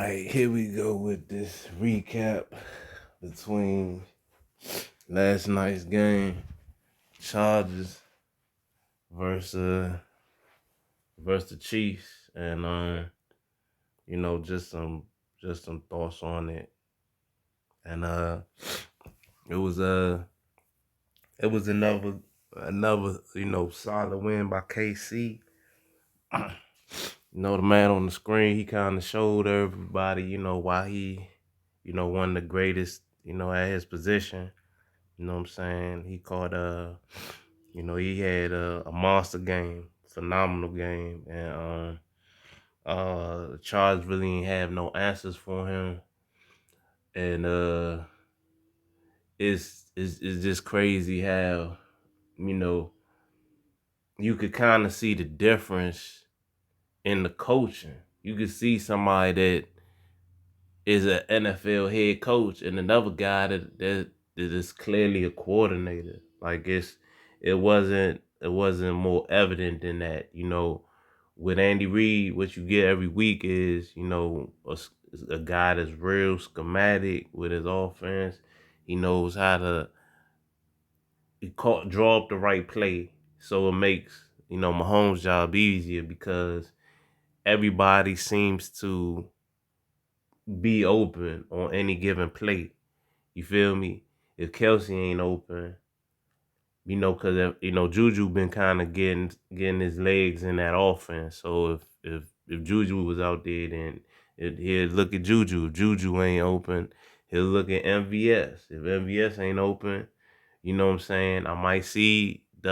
Alright, here we go with this recap between last night's game, Chargers versus versus the Chiefs, and just some thoughts on it. And it was it was another solid win by KC. The man on the screen, he kind of showed everybody, why he, one of the greatest, at his position. You know what I'm saying? He caught he had a monster game, phenomenal game, and the Chargers really ain't have no answers for him, and it's just crazy how you know you could kind of see the difference in the coaching. You could see somebody that is an NFL head coach and another guy that is clearly a coordinator. Like it wasn't more evident than that. With Andy Reid, what you get every week is a guy that's real schematic with his offense. He knows how to draw up the right play, so it makes Mahomes' job easier because everybody seems to be open on any given play. You feel me? If Kelsey ain't open, because Juju been kind of getting his legs in that offense. So if Juju was out there, then he'll look at Juju. If Juju ain't open, he'll look at MVS. If MVS ain't open, you know what I'm saying, I might see the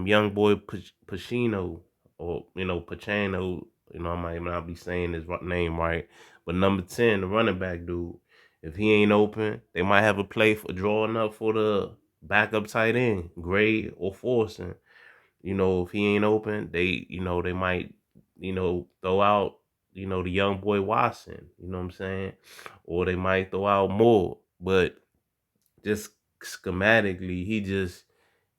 young boy Pacino or Pacino. I might not be saying his name right, but number 10, the running back dude. If he ain't open, they might have a play for drawing up for the backup tight end, Gray or Forson. If he ain't open, they might, throw out, the young boy Watson, you know what I'm saying? Or they might throw out more. But just schematically,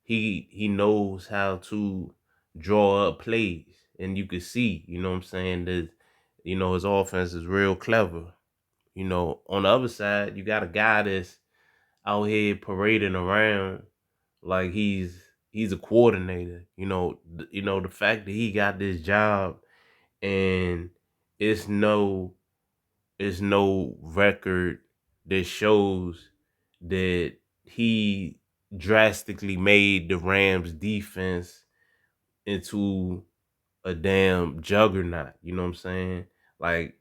he knows how to draw up plays. And you can see, you know what I'm saying, that, his offense is real clever. On the other side, you got a guy that's out here parading around like he's a coordinator. The fact that he got this job and it's no it's no record that shows that he drastically made the Rams defense into a damn juggernaut. You know what I'm saying? Like,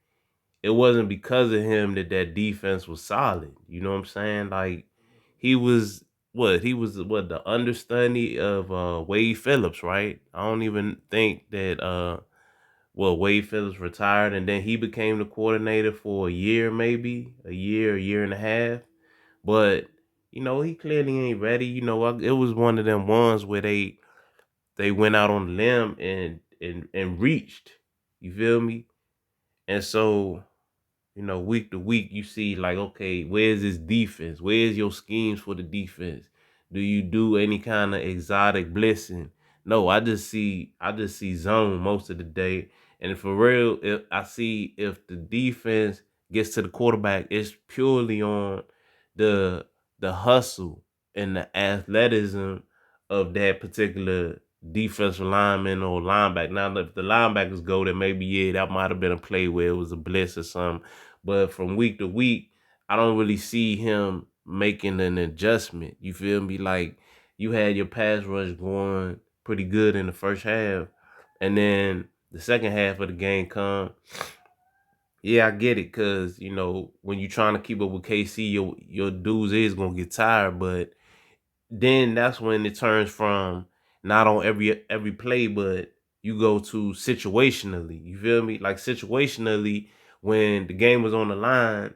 it wasn't because of him that defense was solid. You know what I'm saying? Like, he was the understudy of Wade Phillips, right? I don't even think that Wade Phillips retired and then he became the coordinator for a year, maybe a year and a half. But he clearly ain't ready. It was one of them ones where they went out on the limb and reached. You feel me? And so week to week, you see like, okay, where's this defense? Where's your schemes for the defense? Do you do any kind of exotic blitzing? No, I just see zone most of the day. And for real, if the defense gets to the quarterback, it's purely on the hustle and the athleticism of that particular defensive lineman or linebacker. Now, if the linebackers go, then maybe, yeah, that might have been a play where it was a blitz or something. But from week to week, I don't really see him making an adjustment. You feel me? Like, you had your pass rush going pretty good in the first half, and then the second half of the game come. Yeah, I get it, cause when you're trying to keep up with KC, your dudes is gonna get tired, but then that's when it turns from not on every play, but you go to situationally. You feel me? Like, situationally, when the game was on the line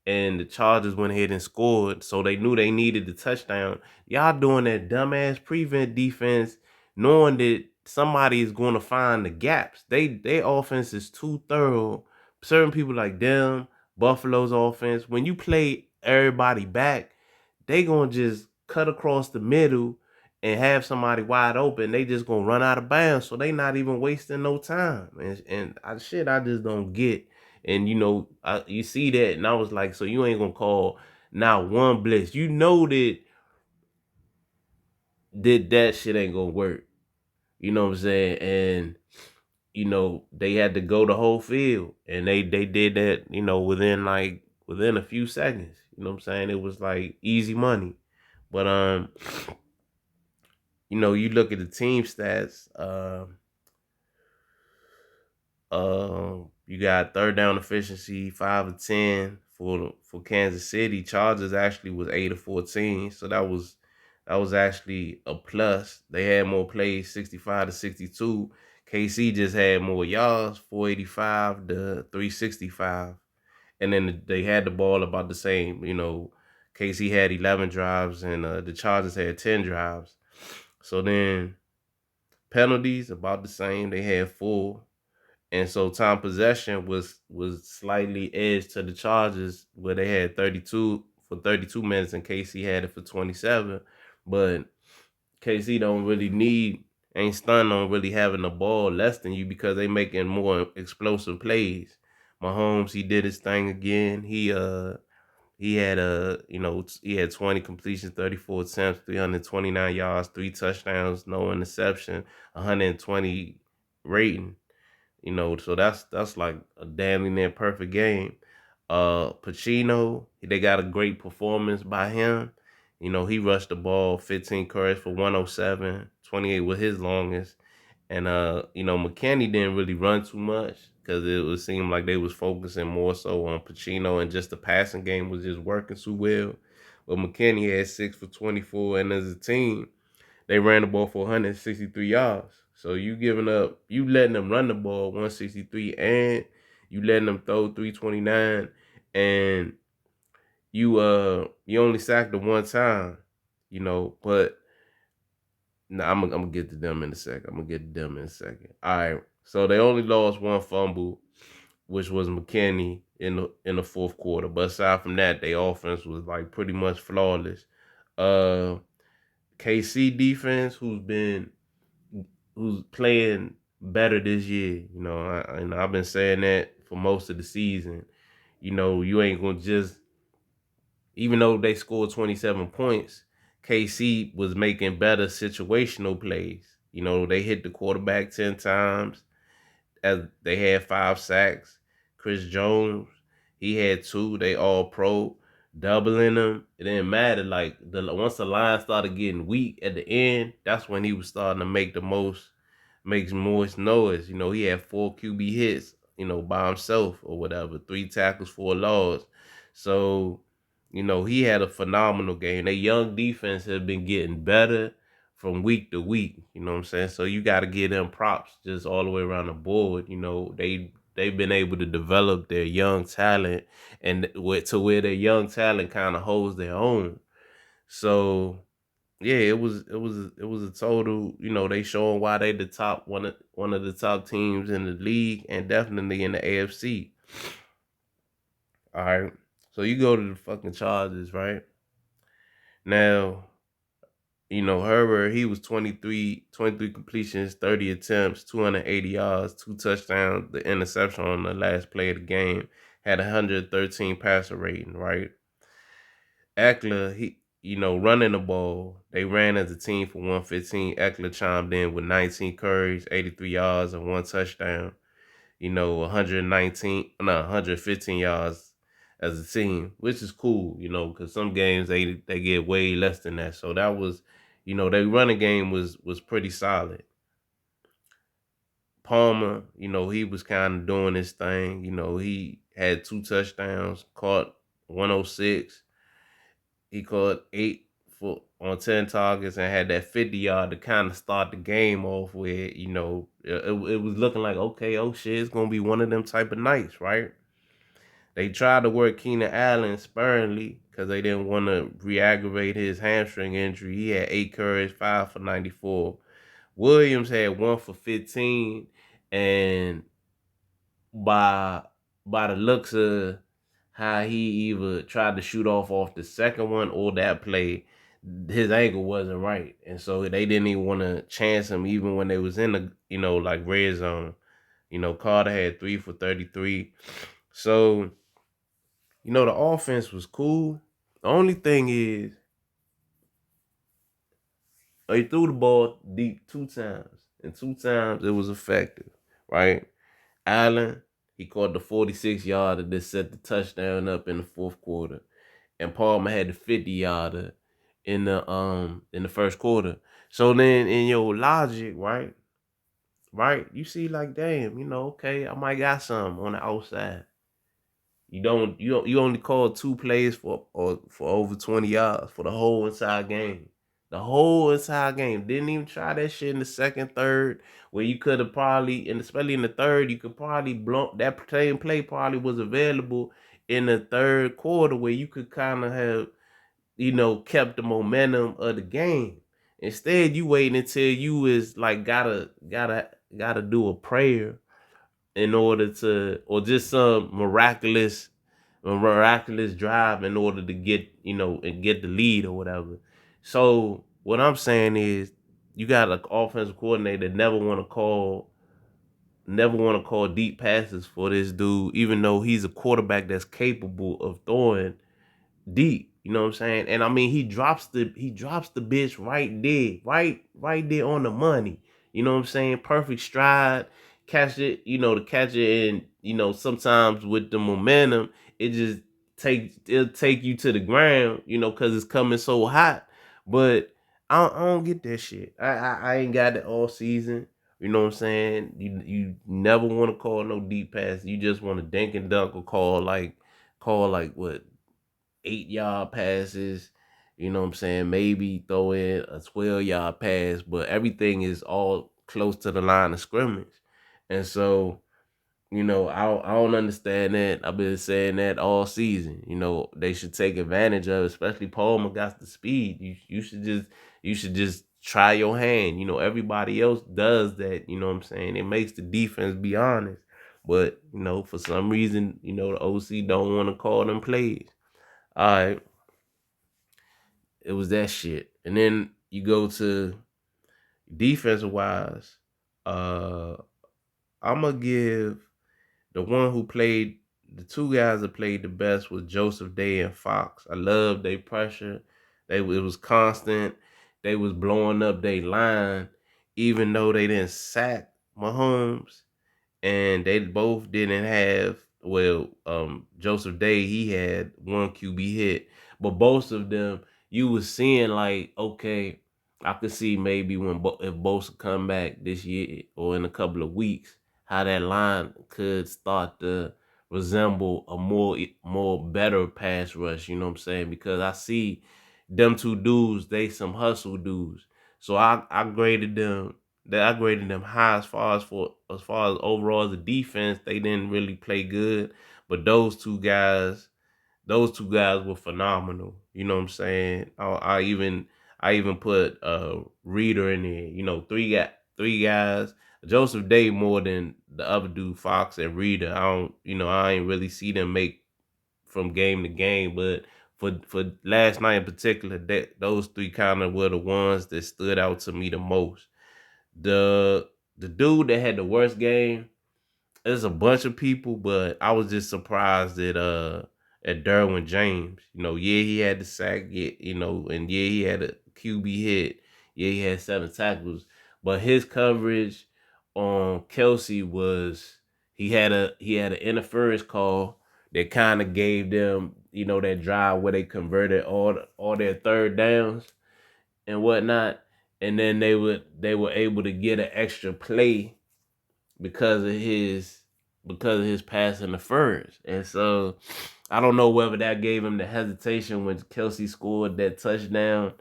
and the Chargers went ahead and scored, so they knew they needed the touchdown. Y'all doing that dumbass prevent defense, knowing that somebody is going to find the gaps. Their offense is too thorough. Certain people like them, Buffalo's offense, when you play everybody back, they gonna just cut across the middle and have somebody wide open. They just gonna run out of bounds, so they not even wasting no time. And I just don't get And you see that, and I was like, so you ain't gonna call not one blitz. You know that shit ain't gonna work. You know what I'm saying? And they had to go the whole field, and they did that, within a few seconds. You know what I'm saying? It was like easy money. But you look at the team stats. You got third down efficiency 5 of 10 for Kansas City. Chargers actually was 8 of 14, so that was actually a plus. They had more plays, 65 to 62. KC just had more yards, 485 to 365, and then they had the ball about the same. KC had 11 drives, and the Chargers had 10 drives. So then penalties about the same. They had 4. And so time possession was slightly edged to the Chargers, where they had 32 for 32 minutes, and KC had it for 27. But KC ain't stunned on really having the ball less than you, because they making more explosive plays. Mahomes, he did his thing again. He had 20 completions, 34 attempts, 329 yards, 3 touchdowns, no interception, 120 rating. So that's like a damn near perfect game. Pacino, they got a great performance by him. He rushed the ball 15 carries for 107, 28 was his longest. And McKinney didn't really run too much, because it would seem like they was focusing more so on Pacino, and just the passing game was just working too well. But McKinney had 6 for 24, and as a team, they ran the ball for 163 yards. So you letting them run the ball 163, and you letting them throw 329, and you only sacked them one time, but nah, I'm gonna get to them in a second. All right. So they only lost one fumble, which was McKinney in the fourth quarter. But aside from that, their offense was like pretty much flawless. Uh KC defense, who's playing better this year. And I've been saying that for most of the season. You ain't gonna just, even though they scored 27 points, KC was making better situational plays. They hit the quarterback 10 times, as they had 5 sacks. Chris Jones, he had 2. They all pro, doubling them. It didn't matter. Like, once the line started getting weak at the end, that's when he was starting to makes most noise. He had 4 QB hits, by himself or whatever, 3 tackles, 4 loss. So, he had a phenomenal game. Their young defense has been getting better from week to week. You know what I'm saying? So you got to give them props just all the way around the board. They've been able to develop their young talent, and to where their young talent kind of holds their own. So yeah, it was a total. They showing why they the top one of the top teams in the league, and definitely in the AFC. All right, so you go to the fucking Chargers, right? Now, Herbert, he was 23 completions, 30 attempts, 280 yards, 2 touchdowns, the interception on the last play of the game, had 113 passer rating, right? Eckler, running the ball, they ran as a team for 115. Eckler chimed in with 19 carries, 83 yards, and 1 touchdown. 115 yards as a team, which is cool, because some games they get way less than that. So that was, their running game was pretty solid. Palmer, he was kind of doing his thing. He had 2 touchdowns, caught 106. He caught 8 on 10 targets, and had that 50-yard to kind of start the game off with. It was looking like, okay, oh shit, it's gonna be one of them type of nights, right? They tried to work Keenan Allen sparingly, because they didn't want to re-aggravate his hamstring injury. He had 8 carries, 5 for 94. Williams had 1 for 15, and by the looks of how he either tried to shoot off the second one or that play, his ankle wasn't right, and so they didn't even want to chance him even when they was in the like red zone. Carter had 3 for 33. So, the offense was cool. The only thing is they threw the ball deep 2 times, and 2 times it was effective, right? Allen, he caught the 46-yarder that set the touchdown up in the fourth quarter, and Palmer had the 50-yarder in the first quarter. So then, in your logic, right, you see like, damn, okay, I might got some on the outside. You only called 2 plays for over 20 yards for the whole entire game. The whole entire game. Didn't even try that shit in the second, third, where you could have probably, and especially in the third, you could probably blunt that same play probably was available in the third quarter where you could kind of have, kept the momentum of the game. Instead, you waiting until you is like gotta do a prayer in order to, or just some miraculous drive in order to get, and get the lead or whatever. So what I'm saying is, you got an offensive coordinator that never want to call deep passes for this dude, even though he's a quarterback that's capable of throwing deep. You know what I'm saying? And I mean, he drops the bitch right there, right there on the money. You know what I'm saying? Perfect stride, catch it. To catch it, and sometimes with the momentum, it just it'll take you to the ground. Because it's coming so hot. But I don't get that shit. I ain't got it all season. You know what I'm saying? You never want to call no deep pass. You just want to dink and dunk or call like what, 8-yard passes, you know what I'm saying? Maybe throw in a 12-yard pass, but everything is all close to the line of scrimmage. And so, I don't understand that. I've been saying that all season. They should take advantage of it, especially Palmer got the speed. You should just try your hand. Everybody else does that, you know what I'm saying? It makes the defense be honest. But, for some reason, the OC don't want to call them plays. All right, it was that shit. And then you go to defensive wise. Uh, I'm gonna give the two guys that played the best was Joseph Day and Fox. I love their pressure. It was constant. They was blowing up their line, even though they didn't sack Mahomes, and they both didn't have, well, Joseph Day, he had one QB hit, but both of them, you was seeing like, okay, I could see maybe if Bosa come back this year or in a couple of weeks, how that line could start to resemble a more better pass rush. You know what I'm saying? Because I see them two dudes, they some hustle dudes. So I graded them high as far as overall the defense. They didn't really play good, but those two guys were phenomenal. You know what I'm saying? I even put Reader in there. Three guys. Joseph Day more than the other dude, Fox and Reader. I ain't really see them make from game to game, but for last night in particular, those three kind of were the ones that stood out to me the most. The dude that had the worst game, there's a bunch of people, but I was just surprised at Derwin James. Yeah, he had the sack, yeah, and yeah, he had a QB hit. Yeah, he had 7 tackles, but his coverage on Kelsey was, he had an interference call that kind of gave them, that drive where they converted all their third downs and whatnot, and then they were able to get an extra play because of his pass interference. And so I don't know whether that gave him the hesitation when Kelsey scored that touchdown,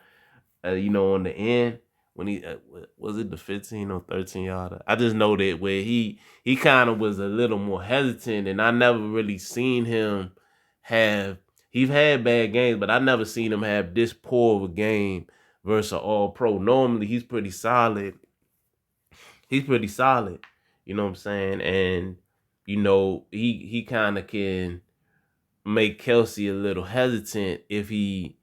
on the end when he was it the 15 or 13 yarder. I just know that where he kind of was a little more hesitant, and I never really seen him have. He's had bad games, but I never seen him have this poor of a game versus an All Pro. Normally, he's pretty solid. He's pretty solid. You know what I'm saying? And he kind of can make Kelsey a little hesitant if he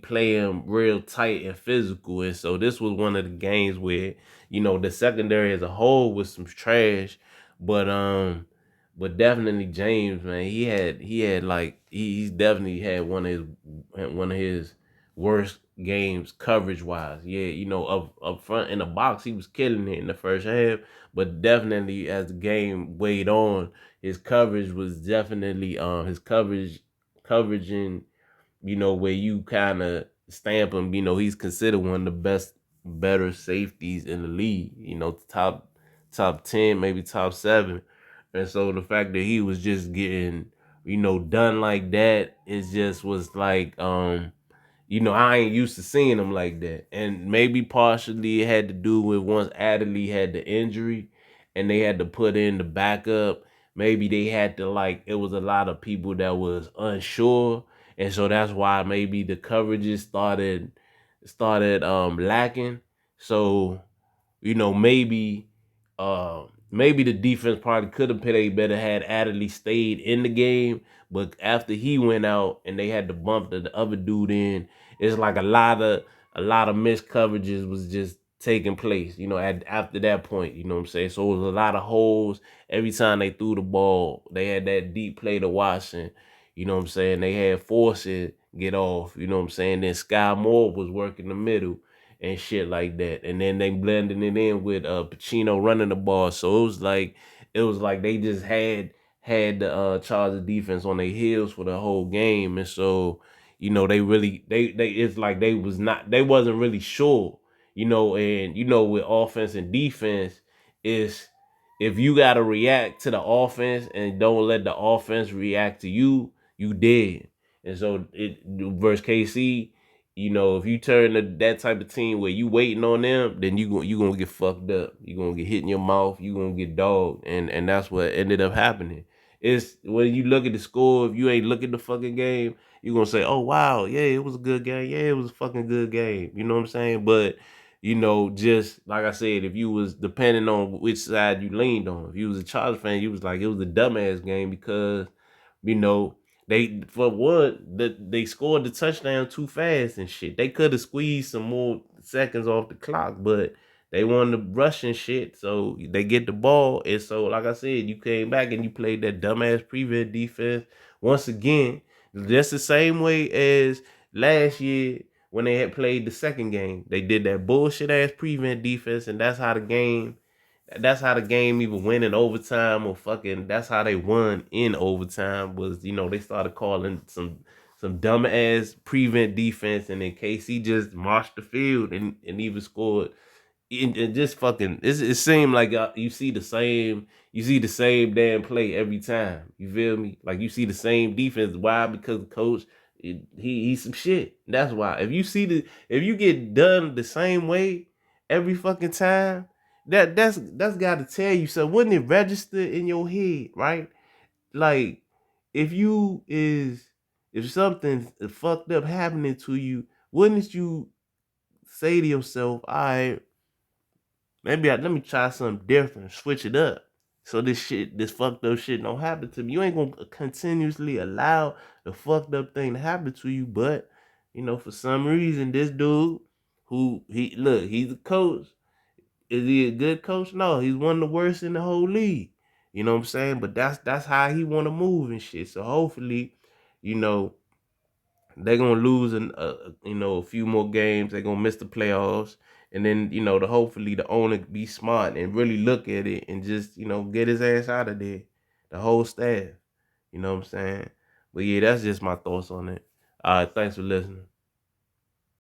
play him real tight and physical. And so this was one of the games where the secondary as a whole was some trash, but But definitely James, man, he had like he's definitely had one of his worst games coverage wise. Yeah, up front in the box, he was killing it in the first half, but definitely as the game weighed on, his coverage was definitely his coveraging, where you kind of stamp him, he's considered one of the better safeties in the league, top 10, maybe top 7. And so the fact that he was just getting, done like that, it just was like, I ain't used to seeing him like that. And maybe partially it had to do with once Adderley had the injury and they had to put in the backup. Maybe they had to, like, it was a lot of people that was unsure. And so that's why maybe the coverages started lacking. So, maybe maybe the defense probably could have played better had Adderley stayed in the game. But after he went out and they had to bump the other dude in, it's like a lot of missed coverages was just taking place, after that point, you know what I'm saying? So it was a lot of holes. Every time they threw the ball, they had that deep play to Watson, you know what I'm saying? They had Forces get off, you know what I'm saying? Then Sky Moore was working the middle and shit like that. And then they blended it in with Pacino running the ball. So it was like they just had the Chargers defense on their heels for the whole game. And so, they really they it's like they wasn't really sure, and with offense and defense, is if you gotta react to the offense and don't let the offense react to you, you dead. And so it versus KC, if you turn to that type of team where you waiting on them, then you gonna get fucked up. You gonna get hit in your mouth. You gonna get dogged, and that's what ended up happening. It's when you look at the score, if you ain't look at the fucking game, you gonna say, "Oh wow, yeah, it was a good game. Yeah, it was a fucking good game." You know what I'm saying? But just like I said, if you was depending on which side you leaned on, if you was a Chargers fan, you was like it was a dumbass game because you know they for what they scored the touchdown too fast and shit. They could have squeezed some more seconds off the clock, but they wanted to rush and shit. So they get the ball, and so like I said, you came back and you played that dumbass prevent defense once again, just the same way as last year when they had played the second game. They did that bullshit ass prevent defense, and that's how the game even went in overtime, or fucking that's how they won in overtime was, they started calling some dumb ass prevent defense, and then KC just marched the field and even scored. And just fucking it seemed like you see the same damn play every time. You feel me? Like you see the same defense. Why? Because the coach, he's some shit. That's why. If you get done the same way every fucking time, that's got to tell you. So wouldn't it register in your head, right? Like if something fucked up happening to you, wouldn't you say to yourself, all right, maybe let me try something different, switch it up. So this fucked up shit don't happen to me. You ain't gonna continuously allow the fucked up thing to happen to you, but for some reason, this dude he's a coach. Is he a good coach? No, he's one of the worst in the whole league. You know what I'm saying? But that's how he want to move and shit. So hopefully, you know, they're gonna lose a few more games. They're gonna miss the playoffs, and then hopefully the owner be smart and really look at it and just get his ass out of there. The whole staff. You know what I'm saying? But yeah, that's just my thoughts on it. All right, thanks for listening.